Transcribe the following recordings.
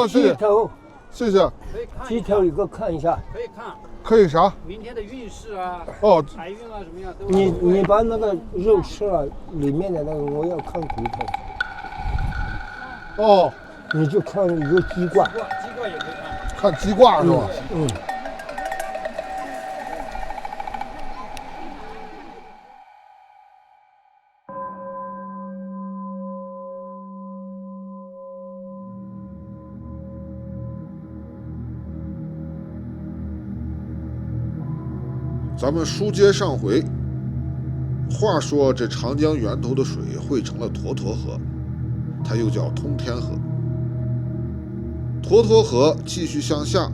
哦，谢谢，鸡头，谢谢。鸡头一个看一下。可以看。可以啥？明天的运势啊，哦，财运啊，什么样都。你把那个肉吃了，里面的那个我要看骨头。哦，你就看一个鸡冠。鸡冠也可以看。看鸡挂是吧？嗯。咱们书接上回，话说这长江源头的水汇成了沱沱河，它又叫通天河。沱沱河继续向下，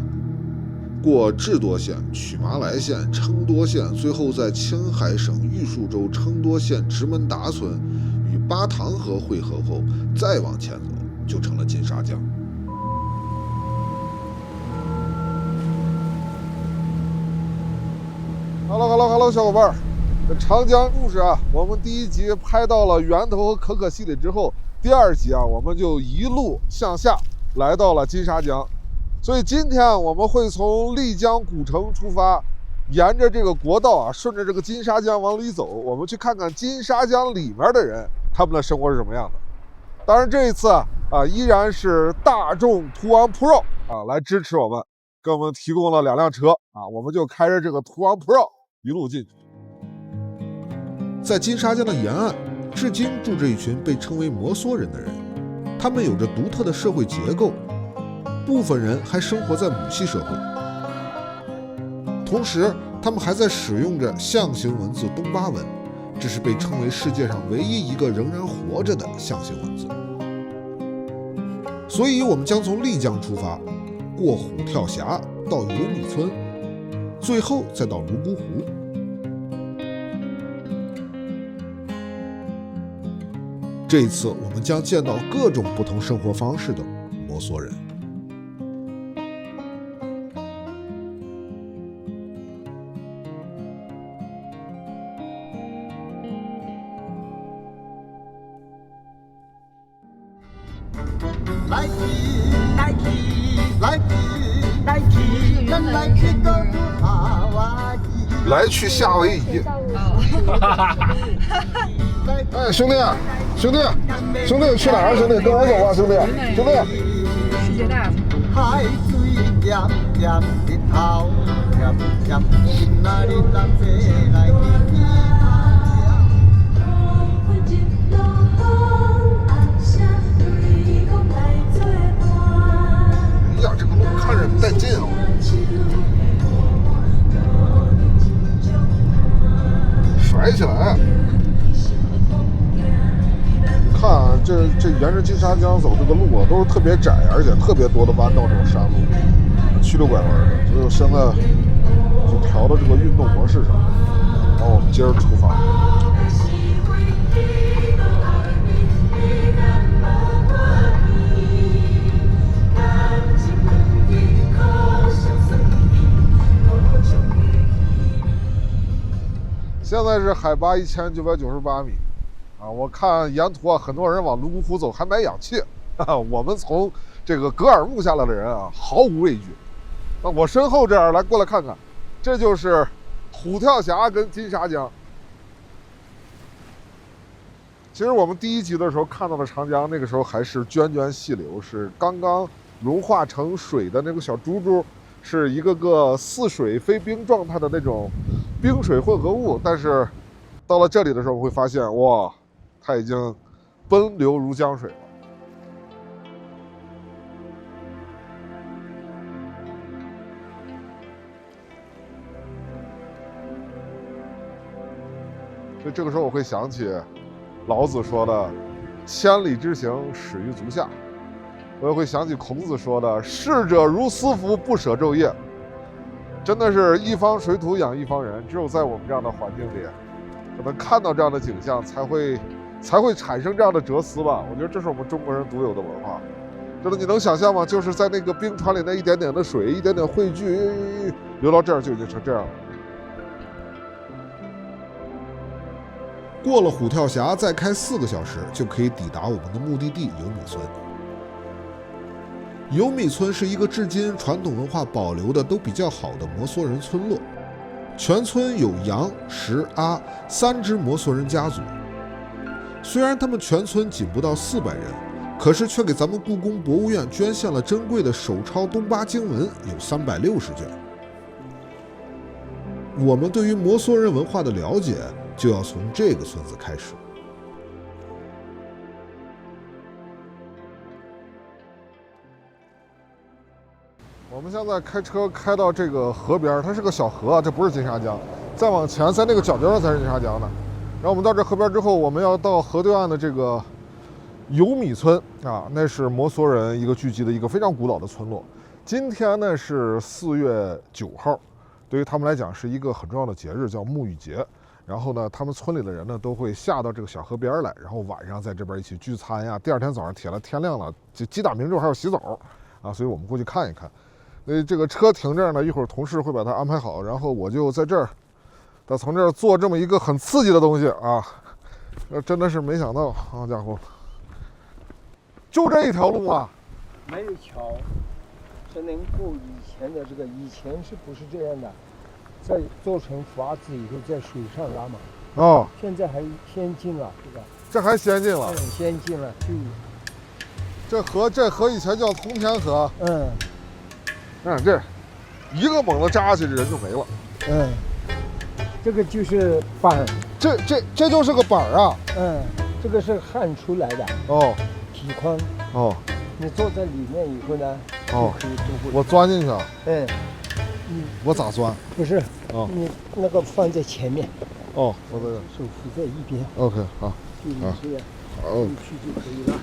过智多县、曲麻来县、承多县，最后在青海省玉树州承多县直门达村与巴塘河汇合后，再往前走，就成了金沙江。Hello， 小伙伴儿，这长江故事啊，我们第一集拍到了源头和可可西里之后，第二集啊，我们就一路向下来到了金沙江。所以今天我们会从丽江古城出发，沿着这个国道啊，顺着这个金沙江往里走，我们去看看金沙江里面的人，他们的生活是什么样的。当然这一次啊，依然是大众途昂 Pro 啊来支持我们，给我们提供了2辆车啊，我们就开着这个途昂 Pro。一路进去，在金沙江的沿岸，至今住着一群被称为摩梭人的人，他们有着独特的社会结构，部分人还生活在母系社会。同时，他们还在使用着象形文字东巴文，这是被称为世界上唯一一个仍然活着的象形文字。所以，我们将从丽江出发，过虎跳峡到油米村，最后再到泸沽湖。这一次我们将见到各种不同生活方式的摩梭人。来去夏威夷。哎，兄弟，去哪儿？兄弟，跟我走吧，兄弟。世界大哎呀，这个路看着带劲啊！甩起来！看啊，这沿着金沙江走这个路啊，都是特别窄，而且特别多的弯道，这种山路，曲溜拐弯的。所以我现在就调到这个运动模式上，然后我们接着出发。现在是海拔1998米，啊，我看沿途啊，很多人往泸沽湖走还买氧气，我们从这个格尔木下来的人啊，毫无畏惧。那我身后这样过来看看，这就是虎跳峡跟金沙江。其实我们第一集的时候看到的长江，那个时候还是涓涓细流，是刚刚融化成水的那个小珠珠，是一个个似水非冰状态的那种冰水混合物。但是到了这里的时候，我会发现，哇，它已经奔流如江水了。所以这个时候我会想起老子说的“千里之行，始于足下”，我也会想起孔子说的“逝者如斯夫，不舍昼夜”。真的是一方水土养一方人，只有在我们这样的环境里，可能看到这样的景象，才会产生这样的哲思吧。我觉得这是我们中国人独有的文化。真的，你能想象吗？就是在那个冰川里那一点点的水，一点点汇聚，流到这儿就已经成这样了。过了虎跳峡，再开4个小时就可以抵达我们的目的地油米村。油米村是一个至今传统文化保留的都比较好的摩梭人村落，全村有杨、石、阿3支摩梭人家族。虽然他们全村仅不到400人，可是却给咱们故宫博物院捐献了珍贵的手抄东巴经文有360卷。我们对于摩梭人文化的了解，就要从这个村子开始。我们现在开车开到这个河边，它是个小河，这不是金沙江。再往前，在那个角角上才是金沙江的。然后我们到这河边之后，我们要到河对岸的这个油米村啊，那是摩梭人一个聚集的一个非常古老的村落。今天呢是4月9号，对于他们来讲是一个很重要的节日，叫沐浴节。然后呢，他们村里的人呢都会下到这个小河边来，然后晚上在这边一起聚餐呀。第二天早上天亮了，鸡打鸣之后还要洗澡啊，所以我们过去看一看。这个车停这儿呢，一会儿同事会把它安排好，然后我就在这儿，从这儿做这么一个很刺激的东西啊，真的是没想到，好家伙，就这一条路啊，没有桥，是能过以前的这个，以前是不是这样的？再做成筏子以后在水上拉嘛。哦，现在还先进了，对吧？这还先进了，先进了，这河以前叫通天河，看这一个猛子扎下去，这人就没了。这个就是板，这就是个板啊。这个是焊出来的。哦，体宽。哦，你坐在里面以后呢，哦，可以通过。我钻进去啊。我咋钻？不是，你那个放在前面。哦，我这个手扶在一边。OK， 好。就你这样，好，去就可以了，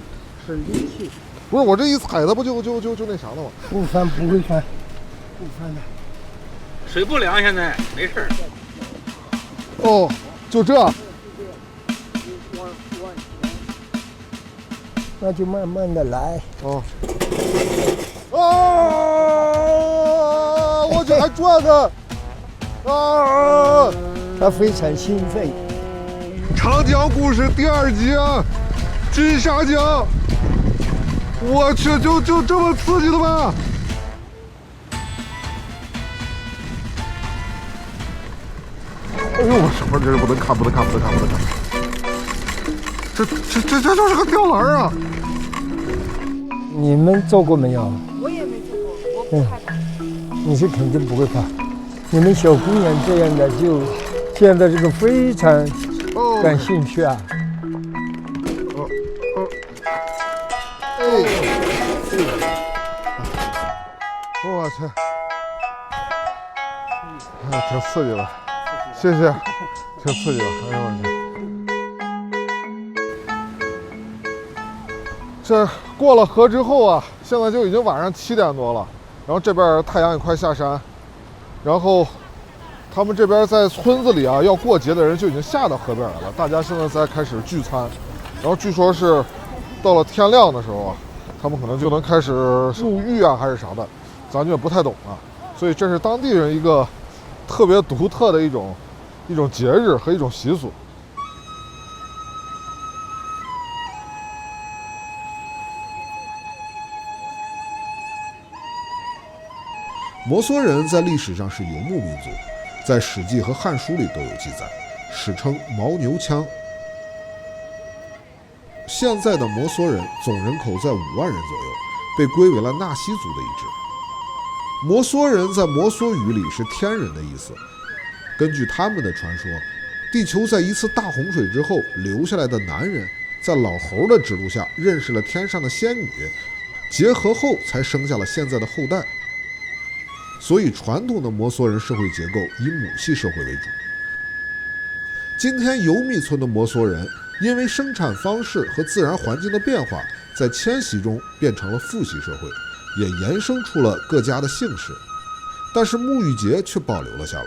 省力气。不是我这一踩它不就那啥了吗？不翻不会翻，不翻的。水不凉，现在没事。哦，就这。那就慢慢的来。我这还转呢。他非常兴奋。长江故事第2集啊，金沙江。我去，就这么刺激的吗？哎呦，我什么这不能看。这就是个吊篮啊！你们做过没有？我也没做过，我不害怕。你是肯定不会怕。你们小姑娘这样的，就现在这个非常感兴趣啊。我去，挺刺激的，谢谢，挺刺激的，哎呦我去！这过了河之后啊，现在就已经晚上7点多了，然后这边太阳也快下山，然后他们这边在村子里啊，要过节的人就已经下到河边来了，大家现在才开始聚餐，然后据说是到了天亮的时候啊，他们可能就能开始入浴啊，还是啥的。咱就也不太懂啊，所以这是当地人一个特别独特的一种节日和一种习俗。摩梭人在历史上是游牧民族，在《史记》和《汉书》里都有记载，史称牦牛羌。现在的摩梭人总人口在5万人左右，被归为了纳西族的一支。摩梭人在摩梭语里是天人的意思。根据他们的传说，地球在一次大洪水之后留下来的男人，在老猴的指路下认识了天上的仙女，结合后才生下了现在的后代。所以传统的摩梭人社会结构以母系社会为主。今天游米村的摩梭人因为生产方式和自然环境的变化，在迁徙中变成了父系社会，也延伸出了各家的姓氏，但是沐浴节却保留了下来。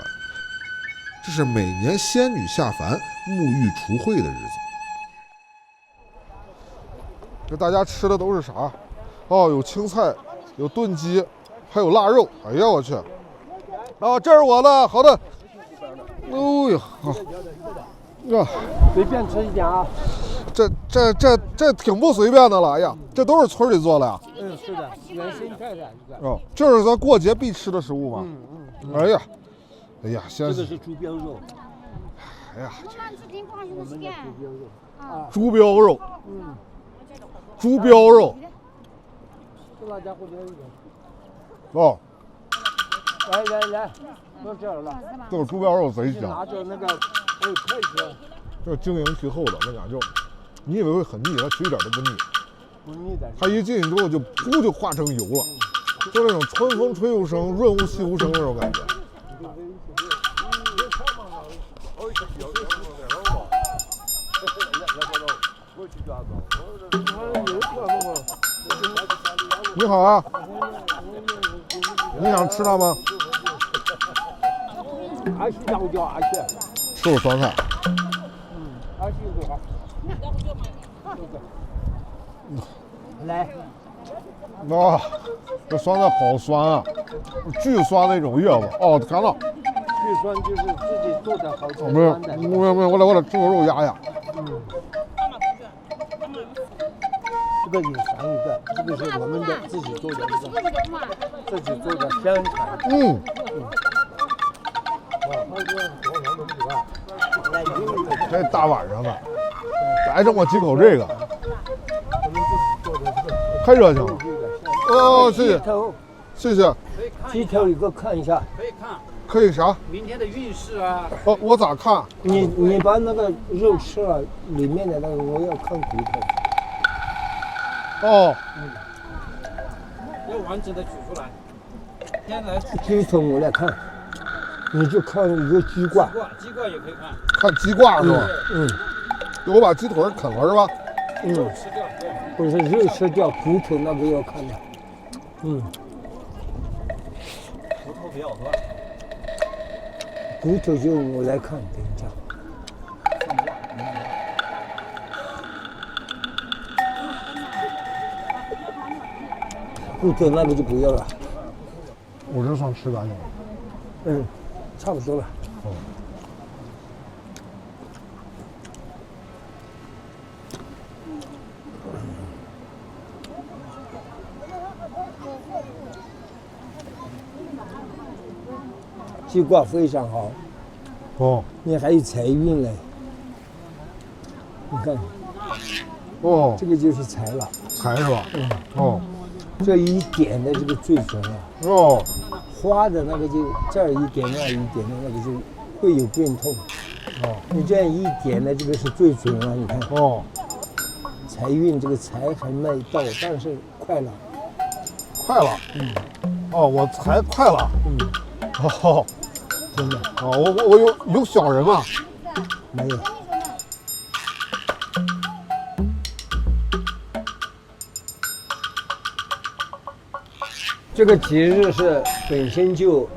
这是每年仙女下凡沐浴除秽的日子。这大家吃的都是啥？有青菜，有炖鸡，还有腊肉。哎呀，我去！这是我的，好的。哎呀，随便吃一点啊。这挺不随便的了。哎呀，这都是村里做的呀。是的，原生态的这个。哦，这是咱过节必吃的食物吗？哎呀，哎呀，先这个是猪膘肉。哎呀，我们的猪膘肉。啊，猪膘肉，嗯，猪膘肉。这辣椒或者一点。哦，来，到这儿了。这个猪膘肉贼你香，拿着那个，筷子。这晶莹剔透的，那家就，你以为会很腻，它其实一点都不腻。不腻的。它一进去之后就噗就化成油了，就那种春风吹又生，润物细无声那种感觉。你好啊，你想吃它吗？阿西要不叫阿西？吃我酸菜。阿西多少？来，哇，这酸菜好酸啊，巨酸那种叶子。哦，看了。巨酸就是自己做的好吃没有，酸的。没有，我来这个肉压压。这个也尝一个，这个是我们的自己做的这个，自己做的香肠。这大晚上的，来这么几口这个，我们自己做的这个。太热情了。哦，谢谢，谢谢。鸡头一个看一下，可以看可以啥？明天的运势啊。哦，我咋看？你把那个肉吃了，里面的那个我要看骨头。哦，要完整的取出来。先来鸡头我来看，你就看一个鸡冠。鸡冠也可以看。看鸡挂是吧？我把鸡腿啃了是吧？吃掉。不是肉吃掉，骨头那个要看的。骨头比较多。骨头就我来看，等一下。骨头那个就不要了。我这算吃干净了。差不多了。鸡冠非常好。哦，你还有财运嘞。你看，哦，这个就是财了。财是吧？哦，这一点的这个最准了。哦，花的那个就这儿一点那儿一点的那个就会有变痛。你这样一点的这个是最准了。你看。财运这个财还没到，但是快了。快了。我财快了。哦，真的。我有小人吗？没有。这个节日是本身就，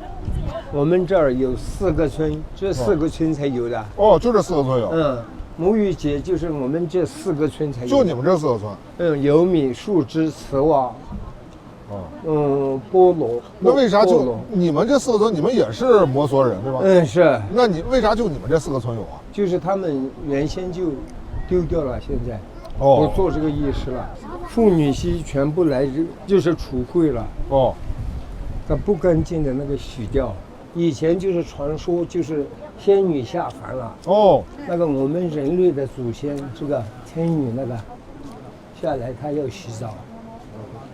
我们这儿有4个村，这4个村才有的。就这4个村有。母语节就是我们这4个村才有。就你们这4个村。油米、树枝、瓷瓦。菠萝。那为啥就你们这4个村，你们也是摩梭人对吧？是。那你为啥就你们这4个村有啊？就是他们原先就丢掉了，现在不做这个仪式了。妇女系全部来就是除秽了。把不干净的那个洗掉。以前就是传说，就是仙女下凡了。那个我们人类的祖先，这个天女那个下来，她要洗澡。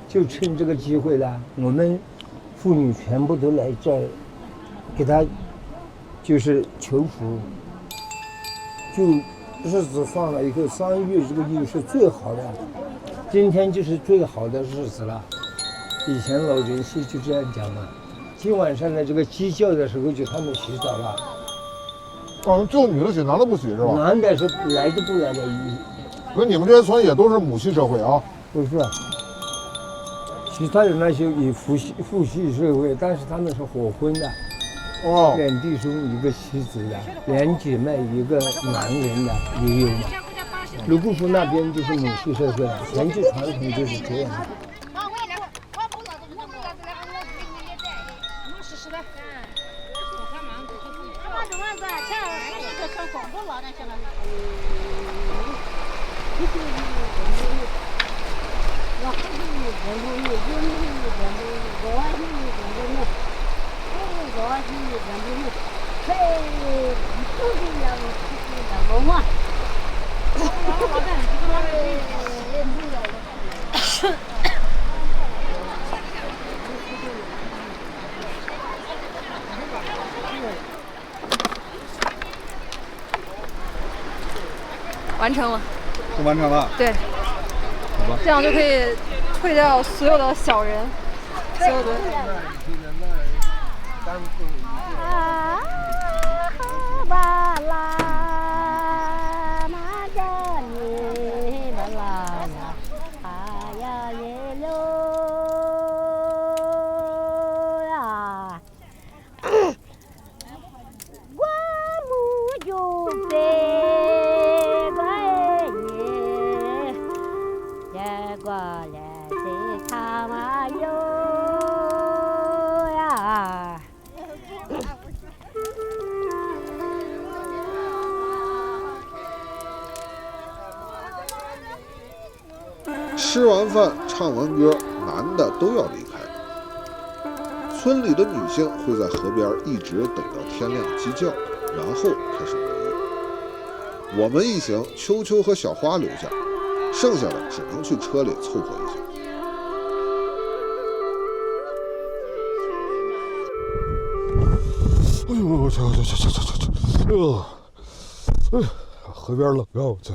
就趁这个机会呢，我们妇女全部都来这儿，给她就是求福。就日子放了以后，3月这个月是最好的，今天就是最好的日子了。以前老人是就这样讲嘛。今晚上的这个鸡叫的时候，就他们洗澡了。就女的洗，男的不洗是吧？男的是来都不来的。那你们这些村也都是母系社会啊？不是。其他的那些也父系社会，但是他们是火婚的。2弟兄1个妻子的，2姐妹1个男人的也有。泸沽湖那边就是母系社会，沿着传统就是这样的。完成了，就完成了。对，好吧，这样就可以退掉所有的小人，所有的。吃完饭，唱完歌，男的都要离开。村里的女性会在河边一直等到天亮鸡叫，然后开始沐浴。我们一行，秋秋和小花留下，剩下的只能去车里凑合一下。哎呦，去，河边冷啊，我去。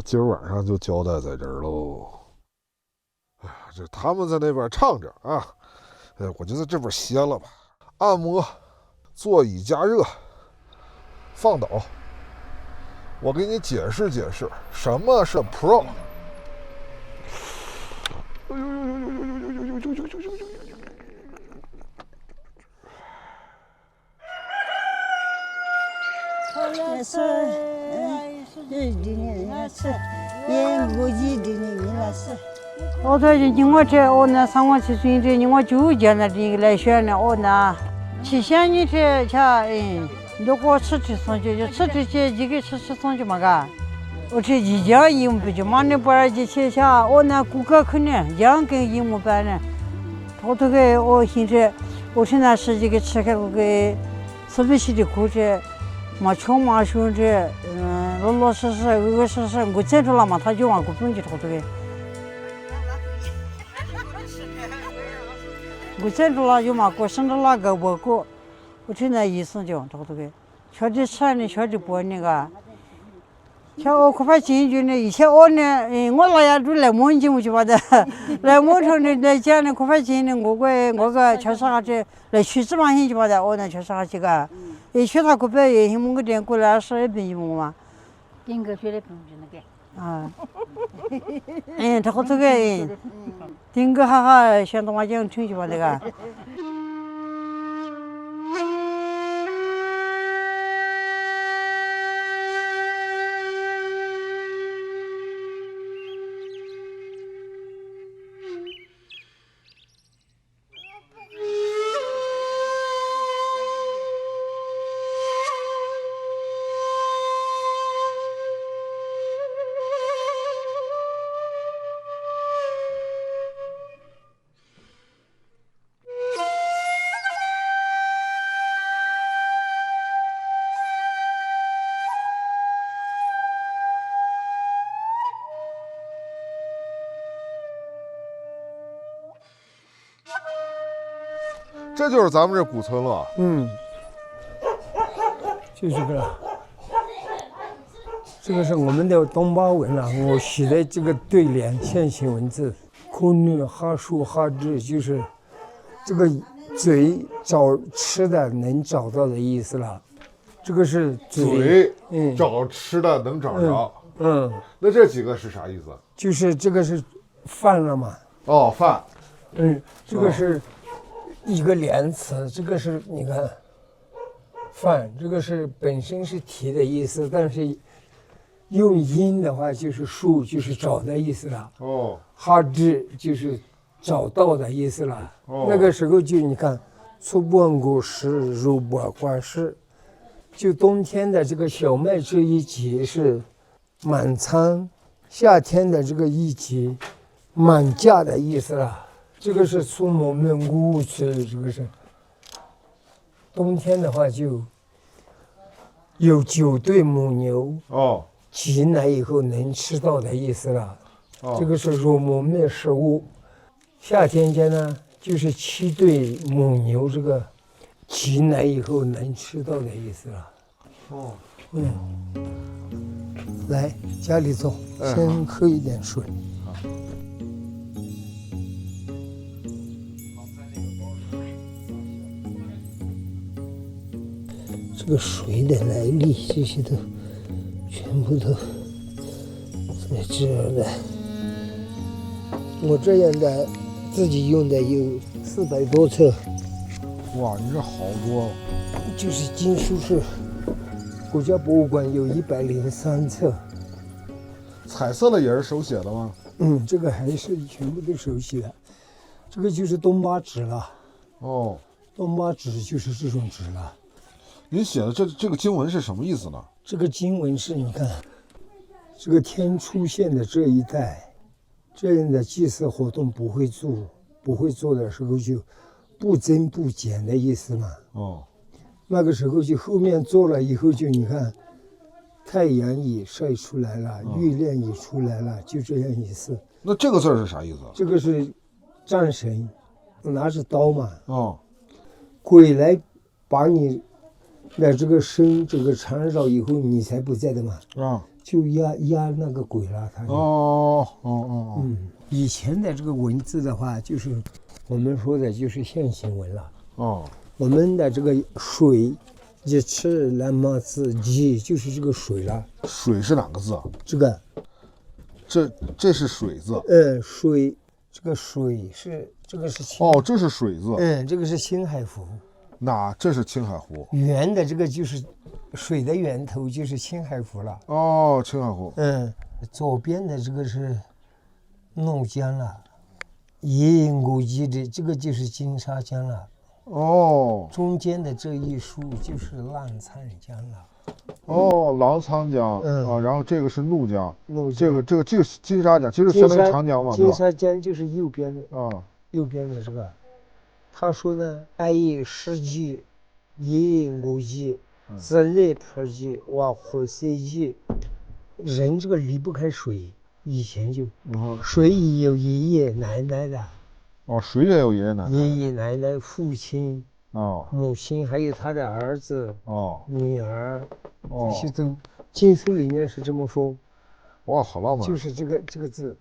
今儿晚上就交代在这儿喽。哎呀，这他们在那边唱着啊，我就在这边歇了吧。按摩，座椅加热，放倒。我给你解释解释，什么是 Pro。哎呦呦呦呦呦呦呦呦呦呦呦呦呦！我这你我这我那3万7岁这你我就见了这个来选了我那去想你这瞧如果吃送去就吃去几个吃送去嘛个我这一家一不就嘛那不然就去瞧我那顾客可能两个一模半呢我这个我现在我现在是这个吃开我给是不是的苦这嘛穷嘛穷这老老实实恶恶实实我见着了嘛他就往过不用去偷这个我见着了就嘛过生着那个我过我真的意思就偷这个瞧这吃呢瞧这播那个瞧我可怕进去呢以前我呢我老家住来蒙进去吧的来蒙城的来讲呢可怕进呢我个瞧啥这来去这嘛进去吧的我呢瞧啥这个去他可怕也我个点过来是病嘛应该学的病那个啊他好这个丁个哈哈想到我讲听去吧这个这就是咱们这古村落。就这个，这个是我们的东巴文了。我写的这个对联线形文字，空女哈树哈志，就是这个嘴找吃的能找到的意思了。这个是嘴，找吃的能找着。那这几个是啥意思？就是这个是饭了嘛。哦，饭。这个是一个连词，这个是你看饭，这个是本身是提的意思，但是用音的话就是树，就是找的意思了。哈志就是找到的意思了。那个时候就你看，粗簸谷时入簸瓜时，就冬天的这个小麦这一节是满仓夏天的这个一节，满架的意思了。这个是从我们屋去，这个是。冬天的话就有9对母牛哦，挤奶以后能吃到的意思了。这个是我们的食物。夏天间呢，就是7对母牛这个挤奶以后能吃到的意思了。哦，来家里坐，先喝一点水。这个水的来历，这些都全部都在这儿的。我这样的自己用的有400多册。哇，你这好多！就是经书是国家博物馆有103册。彩色的也是手写的吗？这个还是全部都手写的。这个就是东巴纸了。哦，东巴纸就是这种纸了。您写的这个经文是什么意思呢？这个经文是你看，这个天出现的这一代，这样的祭祀活动不会做的时候就不增不减的意思嘛。哦，那个时候就后面做了以后就你看，太阳也晒出来了，月亮也出来了，就这样意思。那这个字是啥意思？这个是战神拿着刀嘛，哦，鬼来把你的这个身这个缠绕以后，你才不在的嘛，就压那个鬼了，他就。以前的这个文字的话，就是我们说的就是象形文了。我们的这个水，一吃蓝马字鸡就是这个水了。水是哪个字啊？这个，这是水字。水，这个水是这个是这是水字。这个是青海湖。这是青海湖。源的这个就是水的源头，就是青海湖了。青海湖。左边的这个是怒江了，野我记的这个就是金沙江了。中间的这一竖就是澜沧江了。澜沧江。然后这个是怒江。这个金沙江，其实相当于长江嘛。金沙江就是右边的。右边的这个。他说呢，爱以世纪，野我记，自然破记，往火塞记。人这个离不开水，以前就，水也有爷爷奶奶的。水也有爷爷奶奶。爷爷奶奶、父亲、母亲，还有他的儿子、女儿，这些都经书里面是这么说。哇，好浪漫！就是这个字。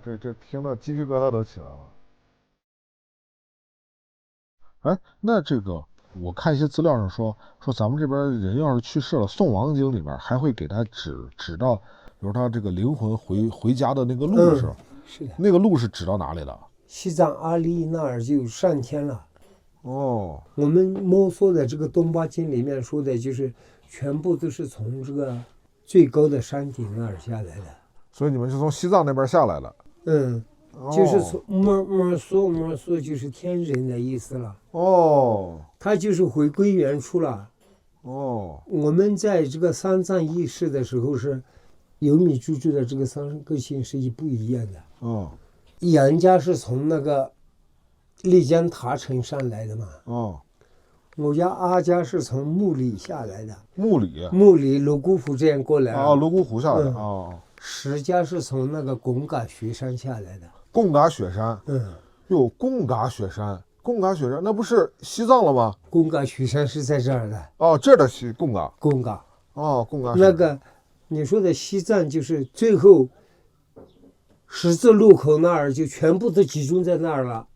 这听到鸡皮疙瘩都起来了。那这个我看一些资料上说咱们这边人要是去世了，送亡经里面还会给他指到，比如他这个灵魂回家的那个路是。是的。那个路是指到哪里的？西藏阿里那儿就上天了。我们摸索的这个东巴经里面说的就是全部都是从这个最高的山顶那儿下来的。所以你们是从西藏那边下来的。就是从摩梭就是天人的意思了。他就是回归原处了。我们在这个三藏意识的时候是有米猪猪的这个三个姓是不一样的。杨家是从那个丽江塔城上来的嘛。我家阿家是从木里下来的。木里泸沽湖这样过来。泸沽湖下来。石家是从那个贡嘎雪山下来的。贡嘎雪山。贡嘎雪山那不是西藏了吗？贡嘎雪山是在这儿的。这儿的贡嘎。贡嘎。贡嘎。那个你说的西藏就是最后十字路口那儿就全部都集中在那儿了。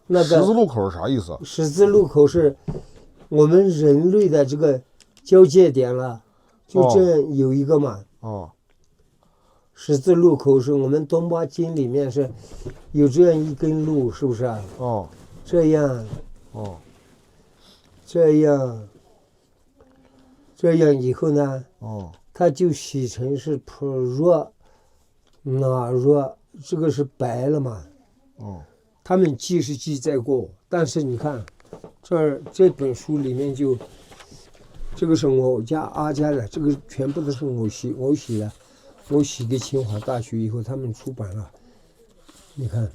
那个十字路口是啥意思？十字路口是我们人类的这个交界点了，就这样有一个嘛。十字路口是我们东巴经里面是有这样一根路，是不是啊？这样以后呢，它就写成是普若那若，这个是白了嘛。他们记是记载过，但是你看这本书里面就这个是我家阿家的，这个全部都是我写的。我写给清华大学以后，他们出版了。你看，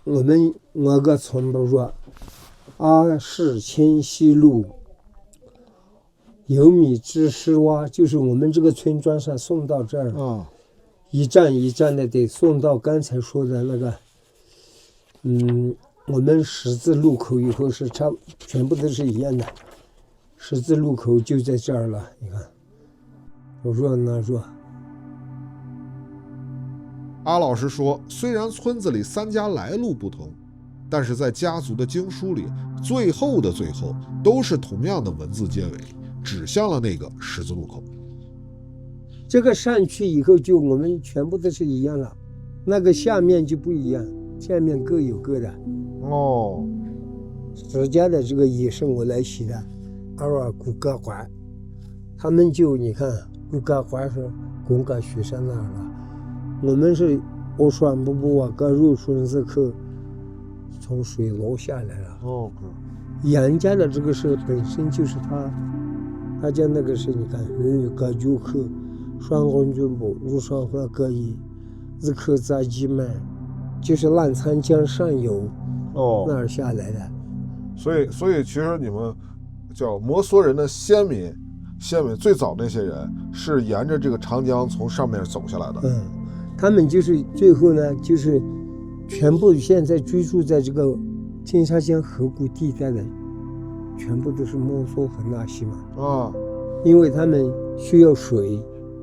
我个村不说，阿市迁西路，有米之师洼，就是我们这个村庄上送到这儿，一站一站的得送到刚才说的那个，我们十字路口以后是全部都是一样的，十字路口就在这儿了，你看。弱那弱。阿老师说，虽然村子里3家来路不同，但是在家族的经书里，最后的最后都是同样的文字结尾，指向了那个十字路口。这个上去以后就我们全部都是一样了，那个下面就不一样，下面各有各的。10家的这个也是我来写的，阿尔古格环，他们就你看。古格环是公家学生那儿了，我们是我说不个入村这口从水楼下来了。杨家的这个是本身就是他家那个是你看个就口双公军部入双花各一日口杂技门，就是澜沧江上游那儿下来的。所以其实你们叫摩梭人的先民最早那些人是沿着这个长江从上面走下来的。他们就是最后呢，就是全部现在居住在这个金沙江河谷地带的，全部都是摩梭和纳西嘛。因为他们需要水，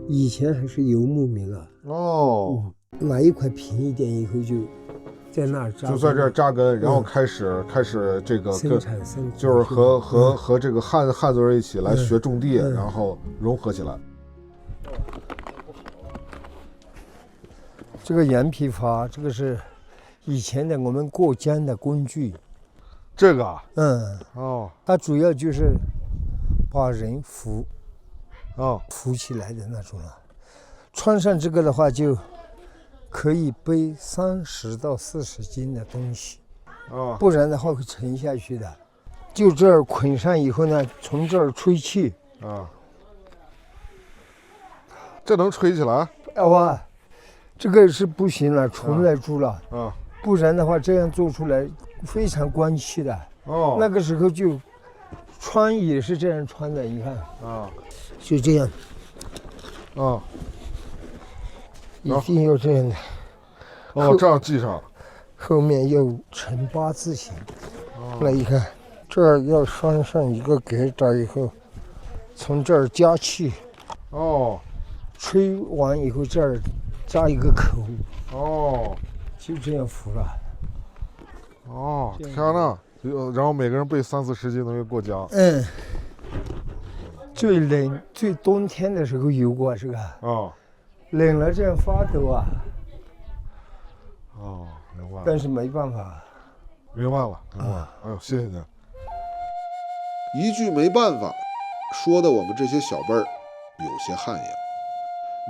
以前还是游牧民了。哪一块平一点以后就在那儿扎根，就在这儿扎根，然后开始这个生产就是和这个汉族人一起来学种地，然后融合起来。这个羊皮筏，这个是以前的我们过江的工具。这个它主要就是把人扶起来的那种了。穿上这个的话就可以背30到40斤的东西，不然的话会沉下去的。就这儿捆上以后呢，从这儿吹气，这能吹起来？这个是不行了，重来住了，不然的话这样做出来非常关气的。那个时候就穿也是这样穿的，你看，就这样，一定要这样的。这样系上，后面要呈8字形。来一看，这儿要拴上一个格栅以后，从这儿加气，吹完以后这儿扎一个口，就这样扶了。天哪！然后每个人背30-40斤能过江。最冷、最冬天的时候游过这个。冷了这样发抖啊。明白了。但是没办法。明白了。哎呦，谢谢您。一句没办法，说的我们这些小辈儿有些汗颜。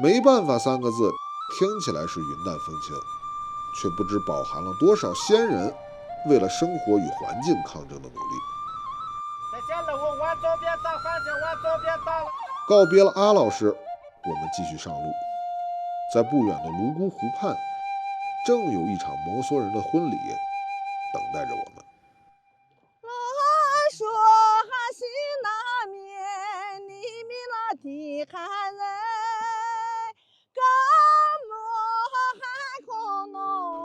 没办法3个字听起来是云淡风轻，却不知饱含了多少先人为了生活与环境抗争的努力。下了我往左边倒，反正往左边倒了。告别了阿老师，我们继续上路。在不远的泸沽湖畔，正有一场摩梭人的婚礼等待着我们。说哈西那面你米拉的汉人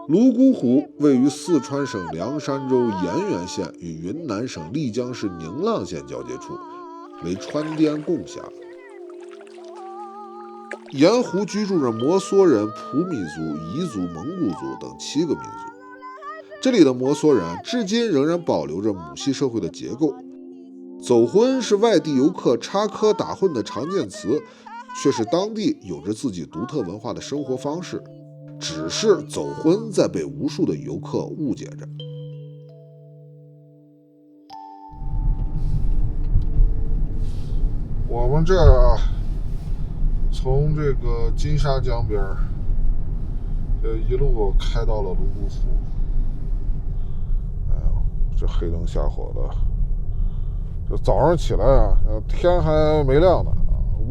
泸沽湖位于四川省凉山州盐源县与云南省丽江市宁浪县交界处，为川滇贡辖。盐湖居住着摩梭人、普米族、彝族、蒙古族等7个民族。这里的摩梭人至今仍然保留着母系社会的结构。走婚是外地游客插科打诨的常见词，却是当地有着自己独特文化的生活方式。只是走婚在被无数的游客误解着。我们这儿从这个金沙江边一路开到了泸沽湖。哎呦，这黑灯瞎火的，这早上起来啊，天还没亮呢，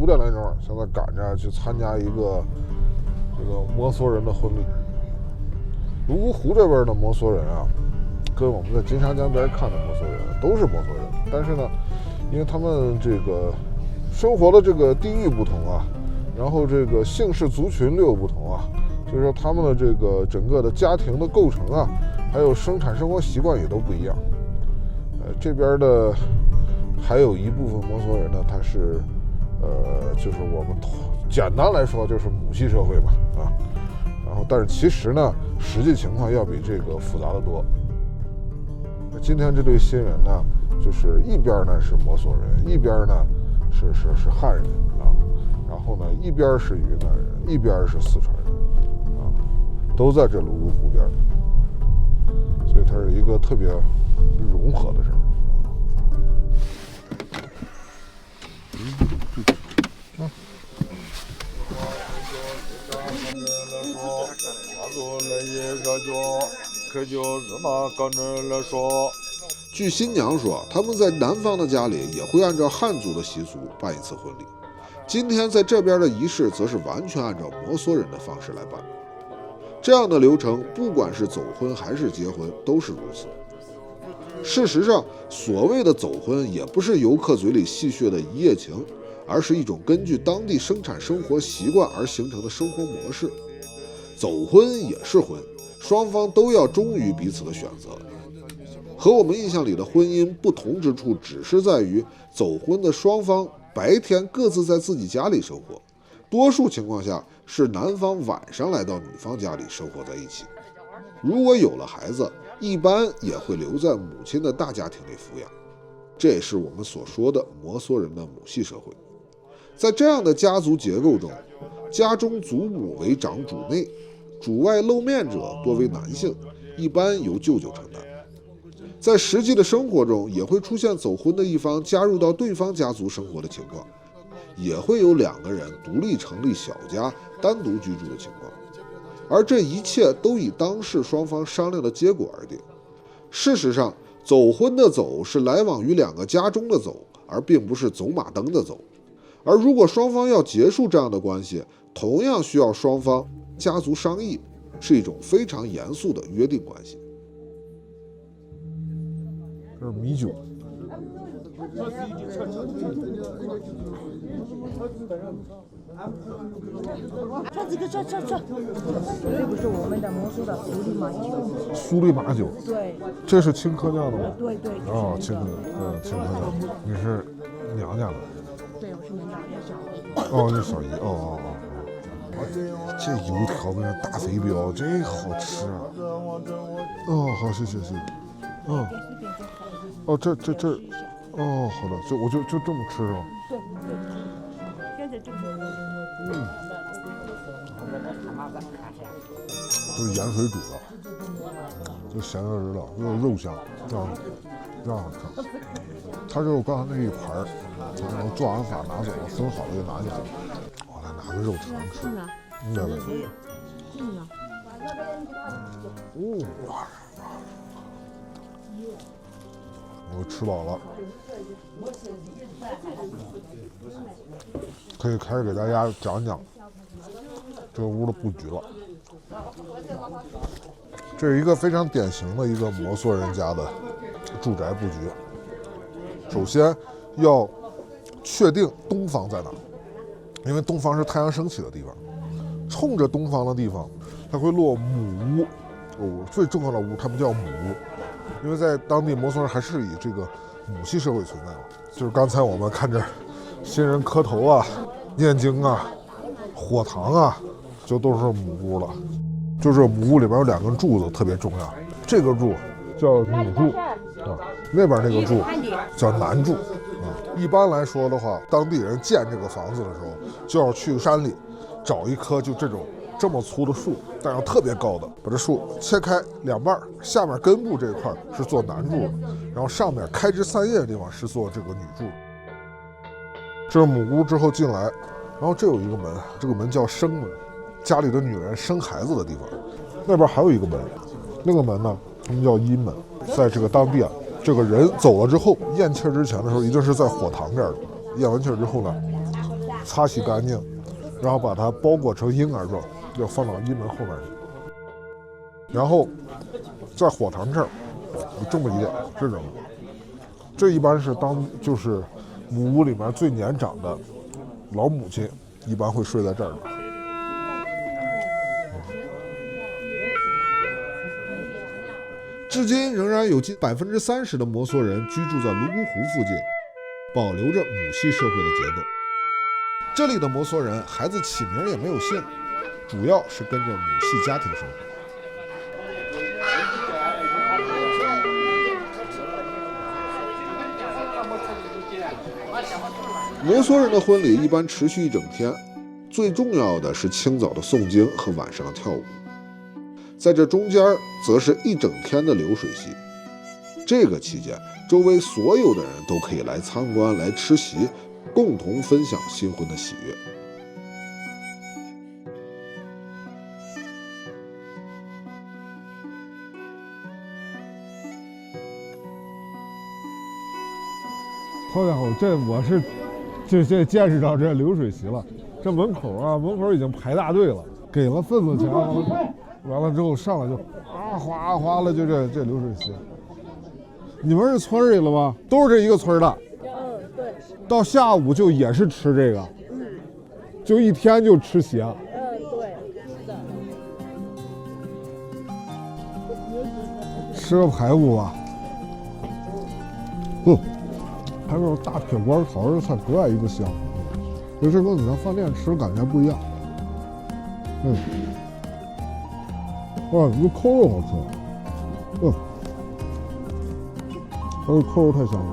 5点来钟，现在赶着去参加一个这个摩梭人的婚礼。泸沽湖这边的摩梭人啊，跟我们在金沙江边看的摩梭人都是摩梭人，但是呢，因为他们这个生活的这个地域不同啊，然后这个姓氏族群略有不同啊，所以说他们的这个整个的家庭的构成啊，还有生产生活习惯也都不一样。这边的还有一部分摩梭人呢，他是就是我们简单来说就是母系社会嘛啊。然后，但是其实呢，实际情况要比这个复杂的多。今天这对新人呢，就是一边呢是摩梭人，一边呢是汉人啊，然后呢一边是云南人，一边是四川人啊，都在这泸沽湖边，所以它是一个特别融合的事儿。据新娘说，他们在男方的家里也会按照汉族的习俗办一次婚礼。今天在这边的仪式则是完全按照摩梭人的方式来办。这样的流程，不管是走婚还是结婚，都是如此。事实上，所谓的走婚也不是游客嘴里戏谑的一夜情，而是一种根据当地生产生活习惯而形成的生活模式。走婚也是婚，双方都要忠于彼此的选择。和我们印象里的婚姻不同之处，只是在于走婚的双方白天各自在自己家里生活，多数情况下是男方晚上来到女方家里生活在一起。如果有了孩子，一般也会留在母亲的大家庭里抚养。这也是我们所说的摩梭人的母系社会。在这样的家族结构中，家中祖母为长主内，主外露面者多为男性，一般由舅舅承担。在实际的生活中，也会出现走婚的一方加入到对方家族生活的情况，也会有2个人独立成立小家，单独居住的情况。而这一切都以当事双方商量的结果而定。事实上，走婚的走是来往于2个家中的走，而并不是走马灯的走。而如果双方要结束这样的关系，同样需要双方家族商议，是一种非常严肃的约定关系。这是米酒。这不是我们的摩梭的苏力马酒。苏力马酒。对。这是青稞酿的吗？对。哦，青稞酿。你是娘家的？对，我是娘家小姨。哦，你小姨。哦。这油条跟那大肥膘，这好吃啊！哦，好，谢谢。哦，这，哦，好的，我就这么吃是吧？对。现在这个。都是盐水煮的，就咸着知道，又有肉香，这样好吃。它就是我刚才那一盘，然后做完法拿走了，分好了就拿起来了。我来拿个肉尝吃。对。我吃饱了，可以开始给大家讲讲这个屋的布局了。这是一个非常典型的一个摩梭人家的住宅布局。首先要确定东方在哪，因为东方是太阳升起的地方，冲着东方的地方它会落母屋，最重要的屋他们叫母屋，因为在当地摩梭人还是以这个母系社会存在嘛。就是刚才我们看着新人磕头啊、念经啊、火堂啊，就都是母屋了。就是母屋里边有2根柱子特别重要，这个柱叫女柱啊，那边那个柱叫男柱啊。一般来说的话，当地人建这个房子的时候，就要去山里找一棵就这么粗的树，但要特别高的，把这树切开2半，下面根部这一块是做男柱，然后上面开枝散叶的地方是做这个女柱。这是母屋之后进来，然后这有一个门，这个门叫生门，家里的女人生孩子的地方。那边还有一个门，那个门呢，他们叫阴门。在这个当地啊，这个人走了之后，咽气之前的时候，一定是在火塘这儿的。咽完气之后呢，擦洗干净，然后把它包裹成婴儿状，要放到衣门后面去。然后在火塘这儿有这么一点，是什么？这一般是就是母屋里面最年长的老母亲，一般会睡在这儿的。至今仍然有近30%的摩梭人居住在泸沽湖附近，保留着母系社会的结构。这里的摩梭人孩子起名也没有姓，主要是跟着母系家庭生活。摩梭人的婚礼一般持续1整天，最重要的是清早的诵经和晚上的跳舞。在这中间则是1整天的流水席。这个期间，周围所有的人都可以来参观、来吃席，共同分享新婚的喜悦。好家伙，我是这见识到这流水席了。这门口已经排大队了，给了份子钱，完了之后上来就哗哗了，就这流水席。你们是村里了吗？都是这一个村的。对。到下午就也是吃这个。就一天就吃席。对。吃个排骨吧。还有大铁锅炒肉菜格外一个香，有时候你在饭店吃感觉不一样。哇，这扣肉好吃。这扣肉太香了。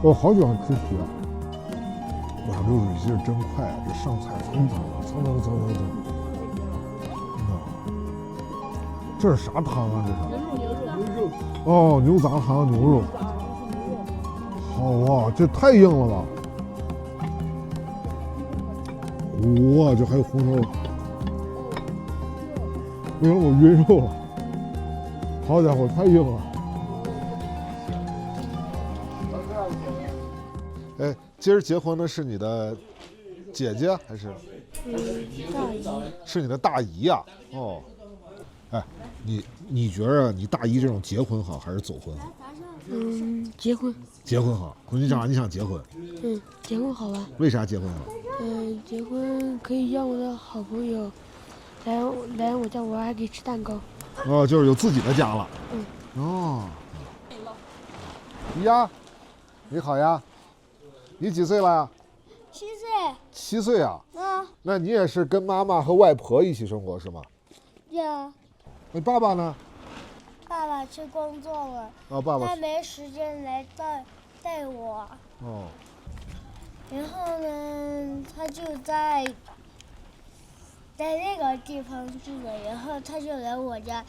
我好喜欢吃席啊！哇，流水席是真快啊！这上菜蹭。这是啥汤啊？这是？牛肉。哦，牛杂汤牛肉。好啊，这太硬了吧！哇，这还有红烧肉，为什么我晕肉了？好家伙，太硬了！哎，今儿结婚的是你的姐姐还是？大姨。是你的大姨呀？哦，哎，你觉着你大姨这种结婚好还是走婚好？结婚。结婚好，你想结婚？结婚好啊。为啥结婚好？结婚可以让我的好朋友来我家玩，还可以吃蛋糕。哦，就是有自己的家了。哦。姨呀，你好呀，你几岁了？7岁。7岁啊？那你也是跟妈妈和外婆一起生活是吗？对啊。那爸爸呢？爸爸去工作了。爸爸。他没时间来带我。哦。然后呢，他就在那个地方住的，然后他就来我家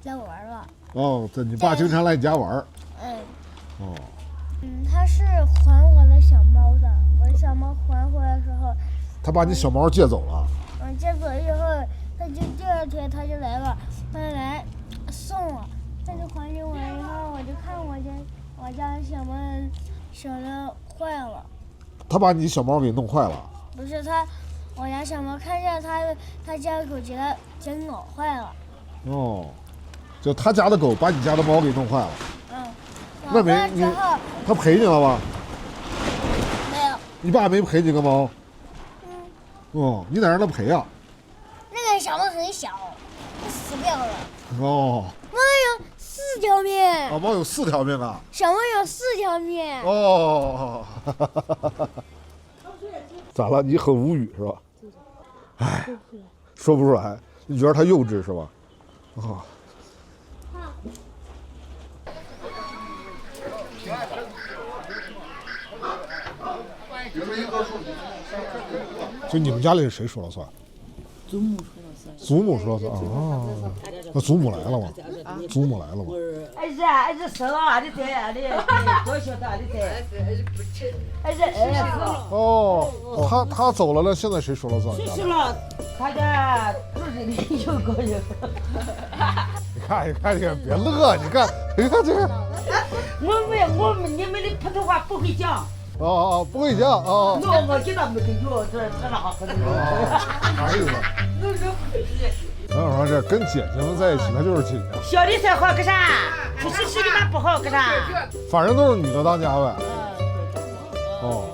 玩了。哦，你爸经常来你家玩。他是还我的小猫的，我的小猫还回来的时候，他把你小猫借走了。借走以后，他就第2天他就来了，他来送我，他就还给我，然后我就看我家小的坏了。他把你小猫给弄坏了？不是我家小猫看见他家狗捡狗坏了。哦，就他家的狗把你家的猫给弄坏了。那他赔你了吗？没有。你爸没赔你个猫？你得让他赔啊。那个小猫很小，它死掉了。哦。猫有4条命。猫有4条命啊。小猫有4条命。哦。咋了？你很无语是吧？哎，说不出来。你觉得他幼稚是吧？就你们家里是谁说了算？祖母说了算。祖母说了算啊？那祖母来了吗？祖母来了吗？儿子生啊的在的，多晓得的在。哦，他走了，那现在谁说了算？谁说了？他家住这里有个人。你看这个，别乐，你看这个。你们的普通话不会讲。哦，不回家啊。我给他们给药，这哪可能？哎呦我。我说这跟姐姐们在一起，那就是亲家。小的才好干啥？出去吃的嘛不好干啥？反正都是女的当家呗。哦，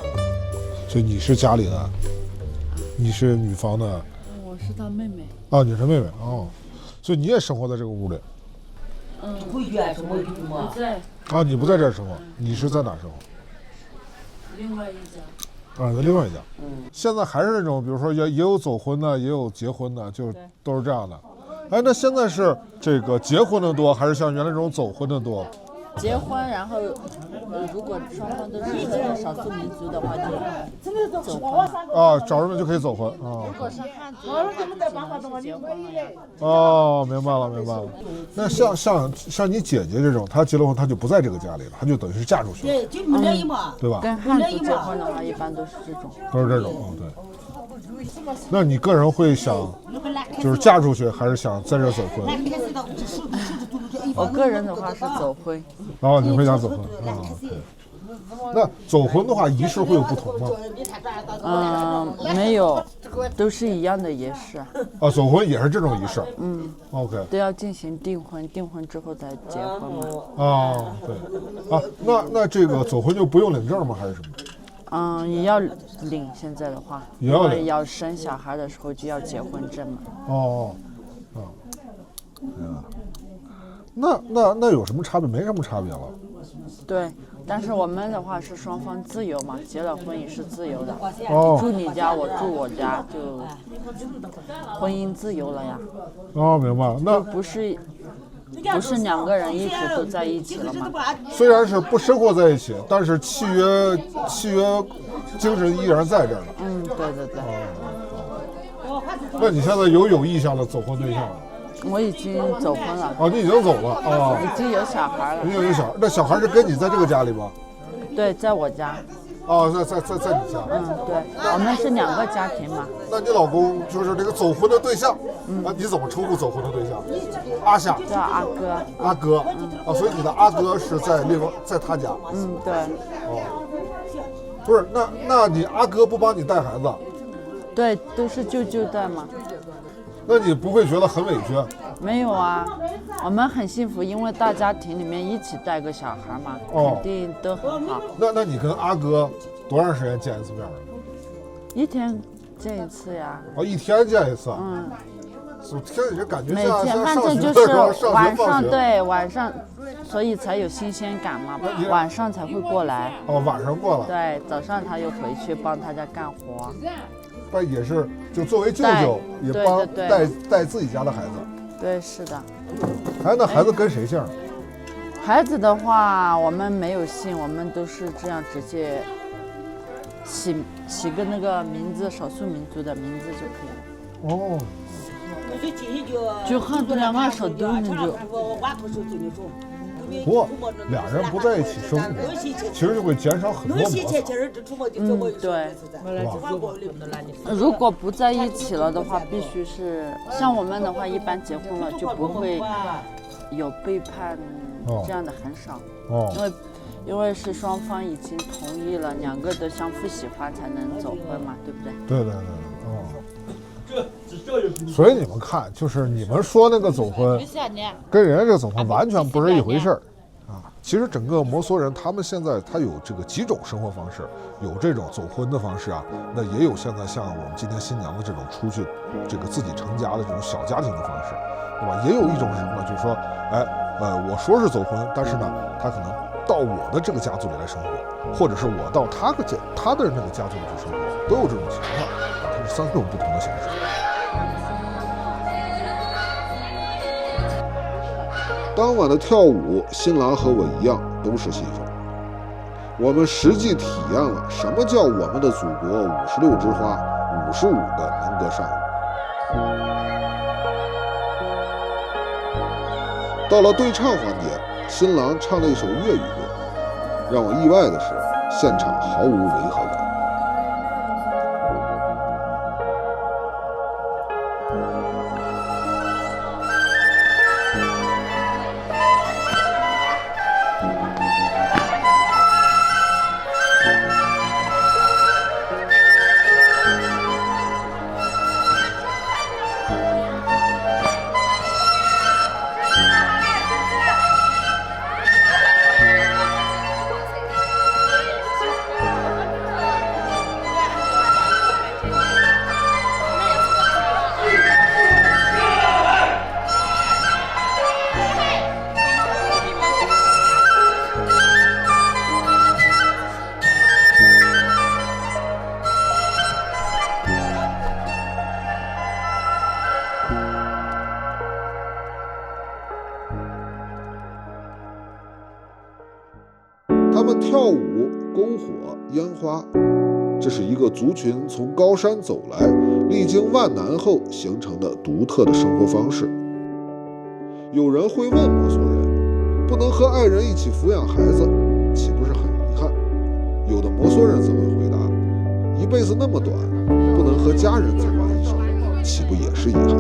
所以你是家里的，你是女方的。我是他妹妹。哦，你是妹妹哦，所以你也生活在这个屋里。回去什么地方？不在。啊，你不在这儿生活，你是在哪儿生活？另外一家。啊，在另外一家。现在还是那种，比如说也有走婚的，也有结婚的，就都是这样的。哎，那现在是这个结婚的多，还是像原来这种走婚的多？结婚，然后如果双方都是这个少数民族的话，就走婚。啊，找人就可以走婚啊。如果是汉族的话，就是结婚了呀。哦，明白了，明白了。那像你姐姐这种，她结了婚，她就不在这个家里了，她就等于是嫁出去了，对，就没那一嘛。对吧？跟汉族结婚的话，一般都是这种。都是这种，对。那你个人会想，就是嫁出去，还是想在这走婚？我个人的话是走婚。哦，你会想走婚啊？对。那走婚的话，仪式会有不同吗？没有，都是一样的仪式。啊，走婚也是这种仪式。OK。都要进行订婚，订婚之后再结婚嘛。哦，对。啊，那这个走婚就不用领证吗？还是什么？也要领。现在的话，也要领。因为要生小孩的时候就要结婚证嘛。哦，那有什么差别？没什么差别了。对，但是我们的话是双方自由嘛，结了婚也是自由的。哦。住你家，我住我家，就婚姻自由了呀。哦，明白了。那不是两个人一直都在一起了吗？虽然是不生活在一起，但是契约精神依然在这儿呢。对对对。那你现在有意向的走婚对象吗？我已经走婚了。哦，你已经走了啊？已经有小孩了。你有小孩，那小孩是跟你在这个家里吗？对，在我家。哦，在你家。对，我们是两个家庭嘛。那你老公就是这个走婚的对象，你怎么称呼走婚的对象？阿夏。叫阿哥。阿哥。啊，所以你的阿哥是在他家。对。哦。不是，那你阿哥不帮你带孩子？对，都是舅舅带嘛。那你不会觉得很委屈？没有啊，我们很幸福，因为大家庭里面一起带个小孩嘛，肯定都很好。那你跟阿哥多长时间见一次面？一天见一次呀。哦，一天见一次。我听你这感觉每天反正就是晚上，对晚上，所以才有新鲜感嘛。晚上才会过来。哦，晚上过来。对，早上他又回去帮他家干活。那也是，就作为舅舅，也帮带自己家的孩子。对，是的。哎，那孩子跟谁姓？孩子的话，我们没有姓，我们都是这样直接起个那个名字，少数民族的名字就可以了。哦。就很多两个手都那就。不过俩人不在一起生活，其实就会减少很多摩擦。对。如果不在一起了的话，必须是像我们的话，一般结婚了就不会有背叛，这样的很少。因为是双方已经同意了，两个都相互喜欢才能走婚嘛，对不对？对。所以你们看，就是你们说那个走婚，跟人家这个走婚完全不是一回事儿啊。其实整个摩梭人，他们现在他有这个几种生活方式，有这种走婚的方式啊，那也有现在像我们今天新娘的这种出去这个自己成家的这种小家庭的方式，对吧？也有一种是什么呢？就是说，我说是走婚，但是呢，他可能到我的这个家族里来生活，或者是我到他的那个家族里去生活，都有这种情况。它是3种不同的形式。当晚的跳舞，新郎和我一样都是新手。我们实际体验了什么叫我们的祖国56枝花55个能歌善舞。到了对唱环节，新郎唱了一首粤语歌，让我意外的是，现场毫无违和感。他们跳舞、篝火、烟花，这是一个族群从高山走来，历经万难后形成的独特的生活方式。有人会问摩梭人，不能和爱人一起抚养孩子，岂不是很遗憾？有的摩梭人则会回答，一辈子那么短，不能和家人走完一生，岂不也是遗憾？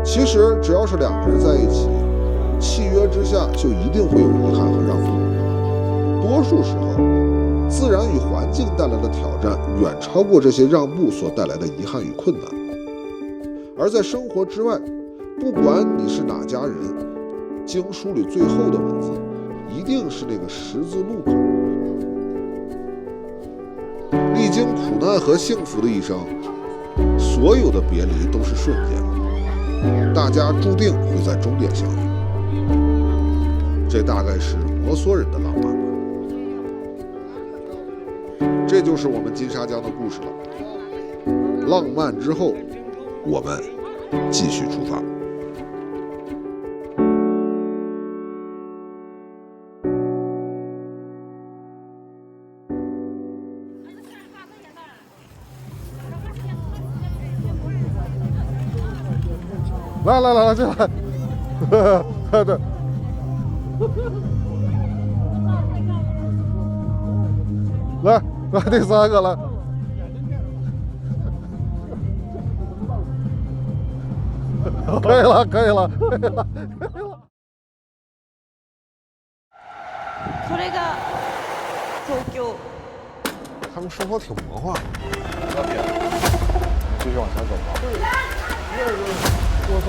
其实只要是两个人在一起，契约之下就一定会有遗憾和让步。多数时候，自然与环境带来的挑战远超过这些让步所带来的遗憾与困难。而在生活之外，不管你是哪家人，经书里最后的文字一定是那个十字路口。历经苦难和幸福的一生，所有的别离都是瞬间的，大家注定会在终点相遇。这大概是摩梭人的浪漫吧。这就是我们金沙江的故事了。浪漫之后，我们继续出发。来，进来，对，来，第三个来，可以了。それが東京。他们生活挺魔幻的。继续往前走吧。我操！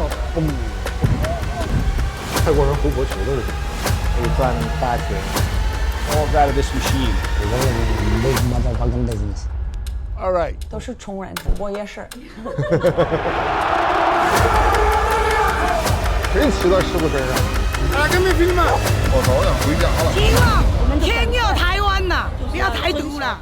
泰国人回国求的是什么？可以赚大钱。All out of this machine. All right. 都是穷人，我也是。谁骑在师傅身上？跟没拼吗？我早想回家了。听了，天要台湾了，不要台独了。